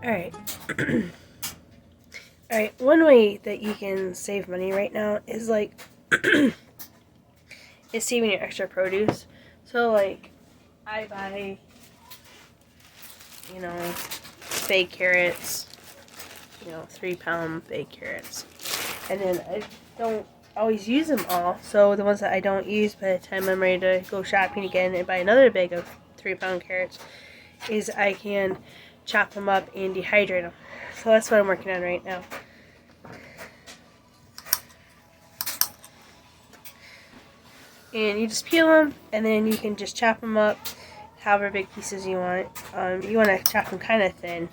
Alright. Alright, one way that you can save money right now is like is saving your extra produce. So like I buy, fake carrots, 3-pound fake carrots. And then I don't always use them all. So the ones that I don't use by the time I'm ready to go shopping again and buy another bag of 3-pound carrots is I can chop them up and dehydrate them. So that's what I'm working on right now. And you just peel them, and then you can just chop them up however big pieces you want. You want to chop them kind of thin.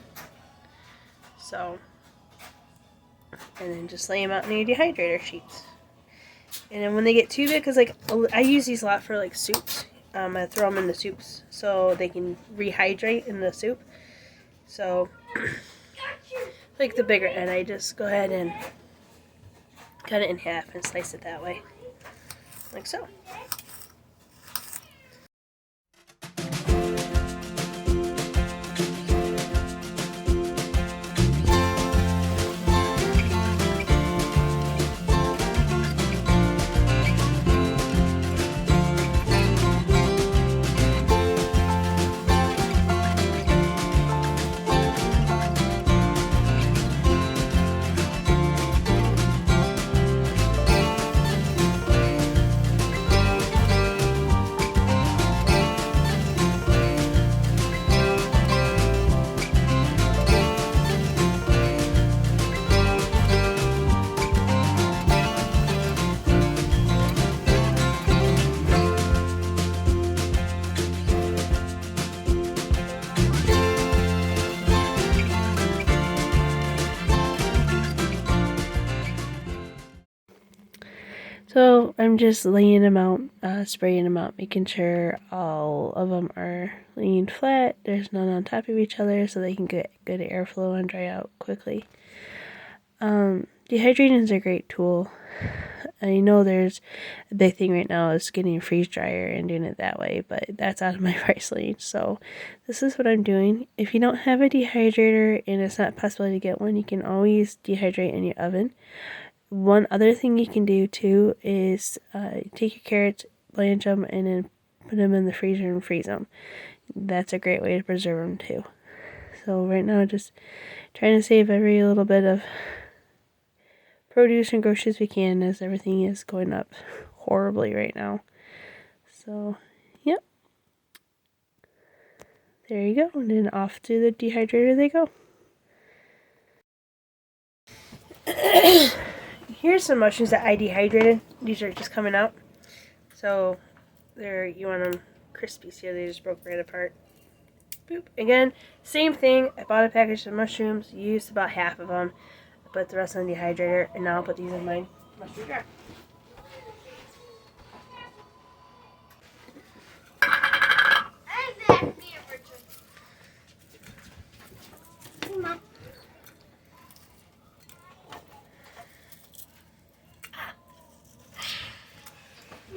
So, and then just lay them out in your dehydrator sheets. And then when they get too big, because like I use these a lot for like soups. I throw them in the soups so they can rehydrate in the soup. So, like the bigger end, I just go ahead and cut it in half and slice it that way. Like so. So I'm just laying them out, spraying them out, making sure all of them are laying flat. There's none on top of each other so they can get good airflow and dry out quickly. Dehydrating is a great tool. I know there's a big thing right now is getting a freeze dryer and doing it that way, but that's out of my price range. So this is what I'm doing. If you don't have a dehydrator and it's not possible to get one, you can always dehydrate in your oven. One other thing you can do too is take your carrots, blanch them, and then put them in the freezer and freeze them. That's a great way to preserve them too. So right now, just trying to save every little bit of produce and groceries we can, as everything is going up horribly right now. So, yep. There you go. And then off to the dehydrator they go. Here's some mushrooms that I dehydrated. These are just coming out. So, you want them crispy, so they just broke right apart. Boop. Again, same thing. I bought a package of mushrooms, used about half of them. I put the rest on the dehydrator, and now I'll put these in my mushroom jar.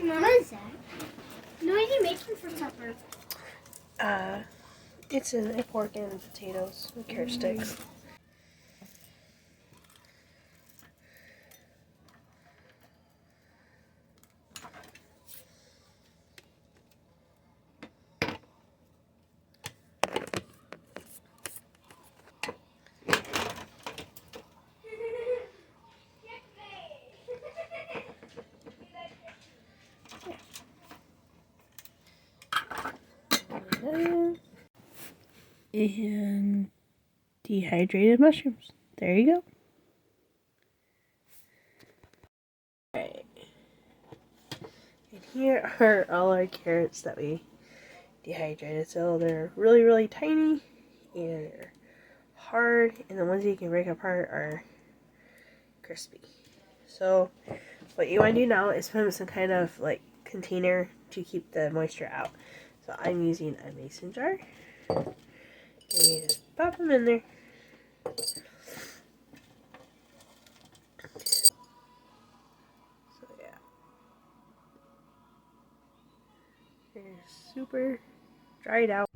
What is that? No, what are you making for supper? It's a pork and potatoes and carrot sticks. And dehydrated mushrooms. There you go. Alright. And here are all our carrots that we dehydrated. So they're really, really tiny and they're hard, and the ones that you can break apart are crispy. So what you want to do now is put them in some kind of like container to keep the moisture out. So I'm using a mason jar. And you just pop them in there. So yeah. They're super dried out.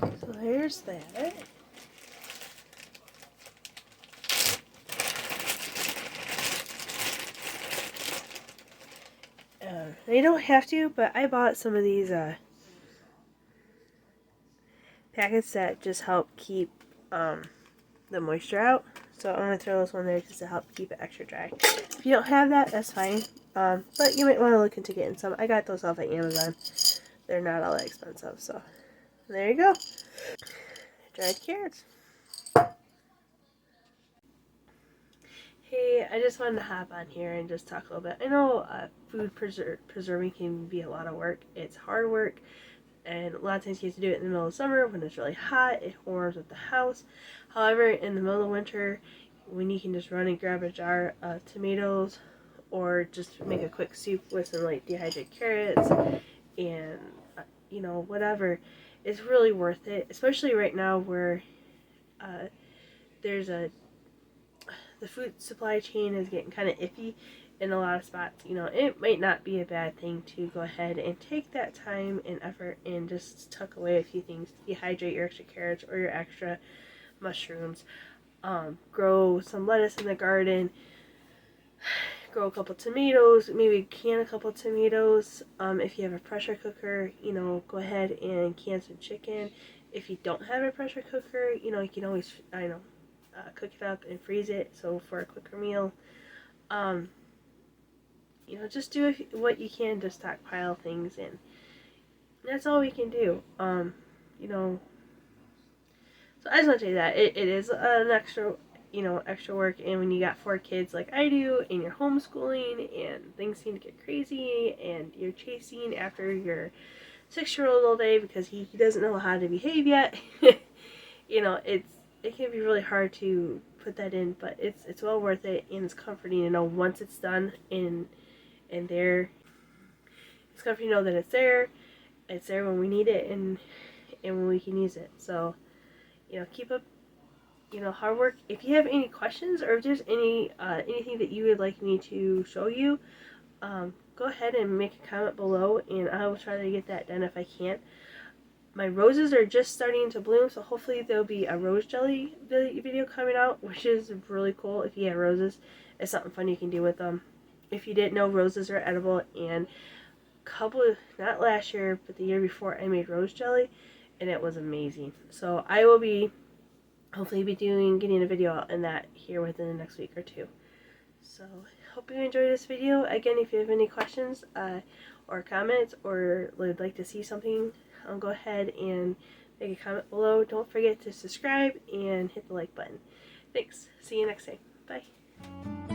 So there's that. They don't have to, but I bought some of these packets that just help keep the moisture out. So I'm going to throw this one there just to help keep it extra dry. If you don't have that, that's fine. But you might want to look into getting some. I got those off at Amazon. They're not all that expensive, so there you go. Dried carrots. Hey, I just wanted to hop on here and just talk a little bit. I know food preserving can be a lot of work. It's hard work, and a lot of times you have to do it in the middle of summer when it's really hot. It warms up the house. However, in the middle of winter, when you can just run and grab a jar of tomatoes, or just make a quick soup with some like dehydrated carrots and you know, whatever, it's really worth it. Especially right now where there's the food supply chain is getting kind of iffy in a lot of spots. You know, it might not be a bad thing to go ahead and take that time and effort and just tuck away a few things. Dehydrate your extra carrots or your extra mushrooms. Grow some lettuce in the garden. Grow a couple tomatoes. Maybe can a couple tomatoes. If you have a pressure cooker, you know, go ahead and can some chicken. If you don't have a pressure cooker, you know, you can always, cook it up and freeze it, so for a quicker meal. You know, just do what you can to stockpile things, and that's all we can do. You know, so I just want to say that it is an extra, you know, extra work, and when you got 4 kids like I do, and you're homeschooling, and things seem to get crazy, and you're chasing after your 6-year-old all day because he doesn't know how to behave yet, you know, it can be really hard to put that in, but it's well worth it, and it's comforting to know once it's done and there, it's comforting to know that it's there when we need it, and when we can use it. So, you know, keep up, you know, hard work. If you have any questions, or if there's anything that you would like me to show you, go ahead and make a comment below, and I will try to get that done if I can. My roses are just starting to bloom, so hopefully there'll be a rose jelly video coming out, which is really cool. If you have roses, it's something fun you can do with them. If you didn't know, roses are edible, and not last year, but the year before, I made rose jelly, and it was amazing. So I will be hopefully getting a video out in that here within the next week or 2. So hope you enjoyed this video. Again, if you have any questions or comments, or would like to see something, go ahead and make a comment below. Don't forget to subscribe and hit the like button. Thanks. See you next time. Bye.